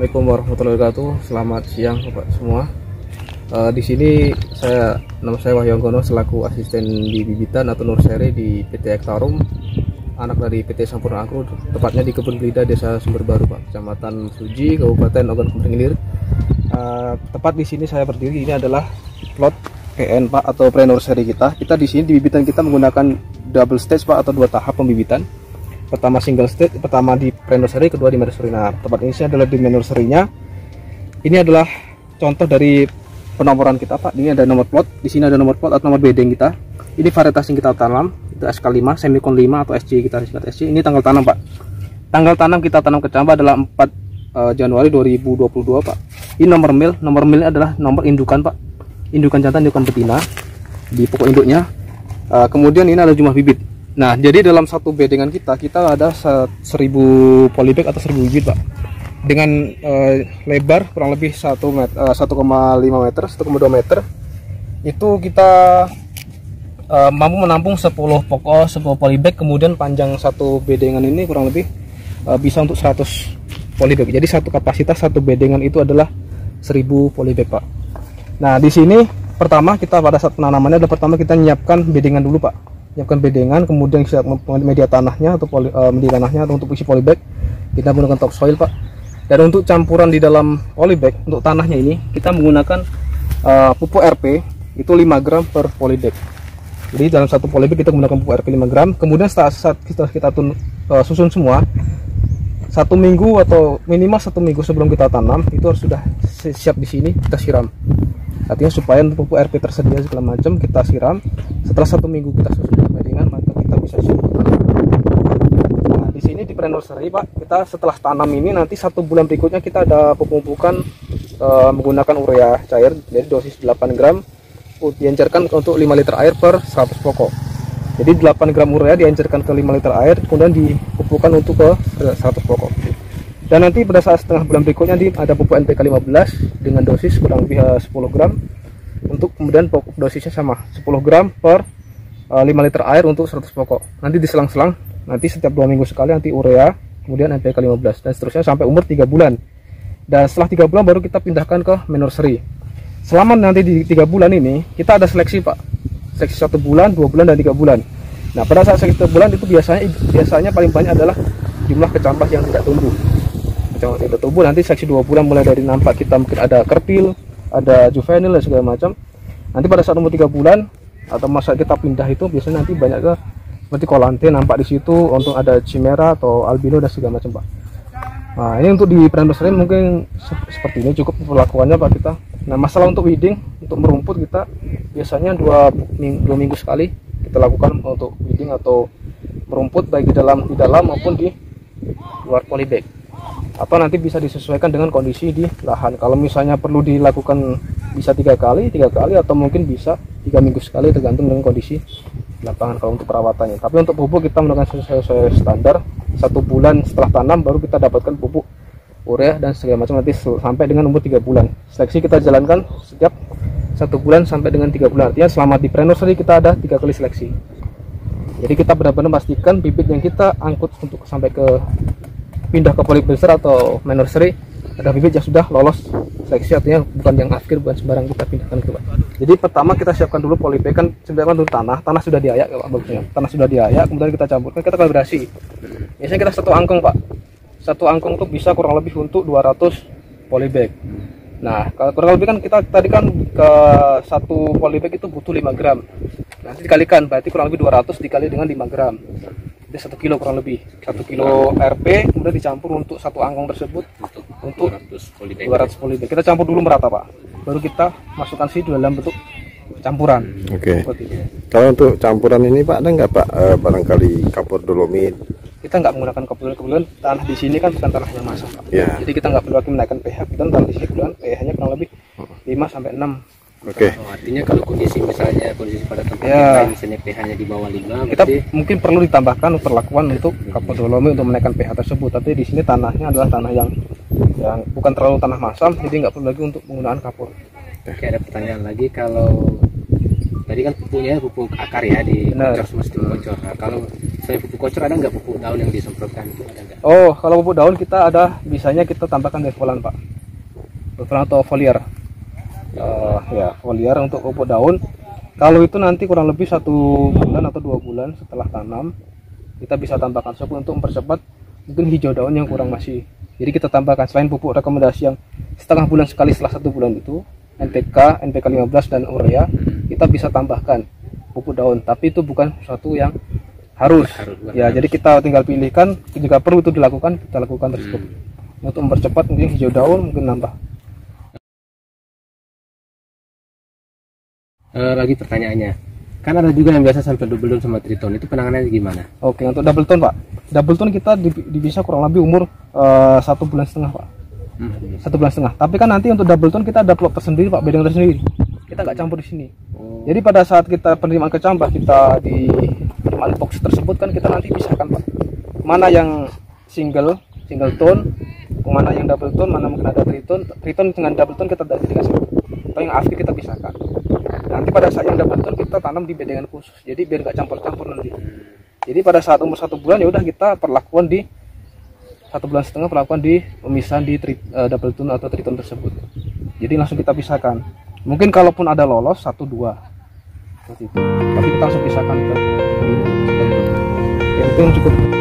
Assalamualaikum warahmatullahi wabarakatuh. Selamat siang Bapak semua. Di sini nama saya Wahyu Anggono selaku asisten di bibitan atau nursery di PT Hektarum, anak dari PT Sampurna Agro, tepatnya di Kebun Belida, Desa Sumberbaru, Pak, Kecamatan Suji, Kabupaten Ogan Komering Ilir. Tepat di sini saya berdiri, ini adalah plot PN, Pak, atau pre-nursery kita. Kita di sini di bibitan kita menggunakan double stage, Pak, atau 2 tahap pembibitan. Pertama single stage, pertama di pre-nursery, kedua di nursery. Nah, tempat ini adalah di nursery-nya. Ini adalah contoh dari penomoran kita, Pak. Ini ada nomor plot, di sini ada nomor plot atau nomor bedeng kita. Ini varietas yang kita tanam, itu SK5, Semicon 5 atau SC, kita singkat SC. Ini tanggal tanam, Pak. Tanggal tanam kita tanam kecambah adalah 4 Januari 2022, Pak. Ini nomor milnya adalah nomor indukan, Pak. Indukan jantan, indukan betina di pokok induknya. Kemudian ini ada jumlah bibit. Nah, jadi dalam satu bedengan kita ada 1000 polybag atau 1000 bibit, Pak. Dengan lebar kurang lebih 1,5 meter, 1,2 meter. Itu kita mampu menampung 10 pokok, 10 polybag. Kemudian panjang satu bedengan ini kurang lebih bisa untuk 100 polybag. Jadi satu kapasitas satu bedengan itu adalah 1000 polybag, Pak. Nah, di sini pertama kita pada saat penanamannya pertama kita menyiapkan bedengan dulu, Pak. Menyiapkan bedengan, kemudian siap media tanahnya atau media tanahnya untuk isi polybag. Kita menggunakan topsoil, Pak. Dan untuk campuran di dalam polybag untuk tanahnya ini kita menggunakan pupuk RP itu 5 gram per polybag. Jadi dalam satu polybag kita menggunakan pupuk RP 5 gram. Kemudian saat kita susun semua, 1 minggu atau minimal 1 minggu sebelum kita tanam itu harus sudah siap di sini kita siram. Artinya supaya untuk pupuk RP tersedia segala macam kita siram. Setelah 1 minggu kita susun bedengan, maka kita bisa siram. Nah, di sini di pre-nursery, Pak, kita setelah tanam ini nanti 1 bulan berikutnya kita ada pemupukan menggunakan urea cair, jadi dosis 8 gram diencerkan untuk 5 liter air per 100 pokok. Jadi 8 gram urea diencerkan ke 5 liter air, kemudian dipupukkan untuk ke 100 pokok. Dan nanti pada saat setengah bulan berikutnya ada pupuk NPK 15 dengan dosis kurang lebih 10 gram. Untuk kemudian pupuk dosisnya sama 10 gram per 5 liter air untuk 100 pokok. Nanti diselang-selang, nanti setiap 2 minggu sekali nanti urea, kemudian NPK 15 dan seterusnya sampai umur 3 bulan. Dan setelah 3 bulan baru kita pindahkan ke nursery. Selama nanti di 3 bulan ini kita ada seleksi, Pak. Seleksi 1 bulan, 2 bulan dan 3 bulan. Nah, pada saat seleksi 1 bulan itu biasanya paling banyak adalah jumlah kecambah yang tidak tumbuh. Kecambah tidak tumbuh nanti seleksi 2 bulan mulai dari nampak kita mungkin ada kerpil, ada juvenil dan segala macam. Nanti pada saat umur 3 bulan atau masa kita pindah itu biasanya nanti banyak ke seperti kolante nampak di situ, untuk ada chimera atau albino dan segala macam, Pak. Nah, ini untuk di pre-nursery mungkin seperti ini cukup perlakuannya, Pak, kita. Nah, masalah untuk weeding, untuk merumput kita biasanya 2 minggu sekali kita lakukan untuk weeding atau merumput baik di dalam maupun di luar polybag. Atau nanti bisa disesuaikan dengan kondisi di lahan. Kalau misalnya perlu dilakukan bisa 3 kali atau mungkin bisa 3 minggu sekali tergantung dengan kondisi lapangan kalau untuk perawatannya. Tapi untuk pupuk kita menggunakan sesuai standar. 1 bulan setelah tanam baru kita dapatkan pupuk urea dan segala macam nanti sampai dengan umur 3 bulan. Seleksi kita jalankan setiap 1 bulan sampai dengan 3 bulan. Artinya selama di pre-nursery kita ada 3 kali seleksi. Jadi kita benar-benar pastikan bibit yang kita angkut untuk sampai ke pindah ke polybag besar atau nursery ada bibit yang sudah lolos seleksi, artinya bukan yang akhir, bukan sembarang kita pindahkan ke, Pak. Jadi pertama kita siapkan dulu polybag, kan sebenarnya dulu tanah sudah diayak, Pak, bagusnya. Tanah sudah diayak, kemudian kita campurkan, kita kalibrasi. Biasanya kita 1 angkong, Pak. 1 angkong itu bisa kurang lebih untuk 200 polybag. Nah, kalau kurang lebih kan kita tadi kan ke 1 polybag itu butuh 5 gram. Nanti dikalikan, berarti kurang lebih 200 dikali dengan 5 gram. Jadi 1 kilo kurang lebih. 1 kilo RP kemudian dicampur untuk 1 angkong tersebut untuk 200 polybag. Kita campur dulu merata, Pak. Baru kita masukkan sih dalam bentuk campuran. Oke. Kalau untuk campuran ini, Pak, ada nggak, Pak, barangkali kapur dolomit? Kita nggak menggunakan kapur, kebetulan tanah di sini kan bukan tanah yang masak, Pak. Ya. Jadi kita nggak perlu lagi menaikkan pH. Kita tanah di sini kebetulan pH-nya kurang lebih 5 sampai 6. Oke. Oh, artinya kalau kondisi pada tempat Ya. lain misalnya pH-nya di bawah 5, Kita mungkin perlu ditambahkan perlakuan untuk kapur dolomit untuk menaikkan pH tersebut. Tapi di sini tanahnya adalah tanah yang bukan terlalu tanah masam, jadi nggak perlu lagi untuk penggunaan kapur. Oke, ada pertanyaan lagi. Kalau tadi kan pupuknya pupuk akar ya, di bocor, semua sistem bocor. Nah, kalau Selain pupuk kocor ada nggak pupuk daun yang disemprotkan itu ada nggak? Oh, kalau pupuk daun kita ada, bisanya kita tambahkan devolan Pak, devolan atau foliar. Ya, foliar untuk pupuk daun. Kalau itu nanti kurang lebih 1 bulan atau 2 bulan setelah tanam, kita bisa tambahkan subur untuk mempercepat mungkin hijau daun yang kurang masih. Jadi kita tambahkan selain pupuk rekomendasi yang setengah bulan sekali setelah 1 bulan itu, NPK, NPK 15 dan urea, kita bisa tambahkan pupuk daun. Tapi itu bukan sesuatu yang harus. Ya, jadi kita tinggal pilihkan jika perlu itu dilakukan, kita lakukan tersebut. Untuk mempercepat mungkin hijau daun, mungkin nambah. Lagi pertanyaannya, kan ada juga yang biasa sampai double tone sama triton, itu penanganannya gimana? Oke, untuk double tone Pak, double tone kita bisa kurang lebih umur 1,5 bulan Pak. 1,5 bulan. Tapi kan nanti untuk double tone kita ada plot tersendiri Pak, bedeng tersendiri. Kita nggak campur di sini. Jadi pada saat kita penerimaan kecambah, kita di penerimaan box tersebut kan kita nanti pisahkan Pak. Mana yang single tone, mana yang double tone, mana mungkin ada triton dengan double tone kita dikasih. Atau yang afki kita pisahkan. Nanti pada saat yang double tone kita tanam di bedengan khusus. Jadi biar nggak campur-campur nanti. Jadi pada saat umur 1 bulan ya udah kita perlakuan di 1,5 bulan perlakuan di pemisahan di double tone atau triton tersebut. Jadi langsung kita pisahkan. Mungkin kalaupun ada lolos 1-2 seperti itu. Tapi kita langsung pisahkan ke itu yang cukup.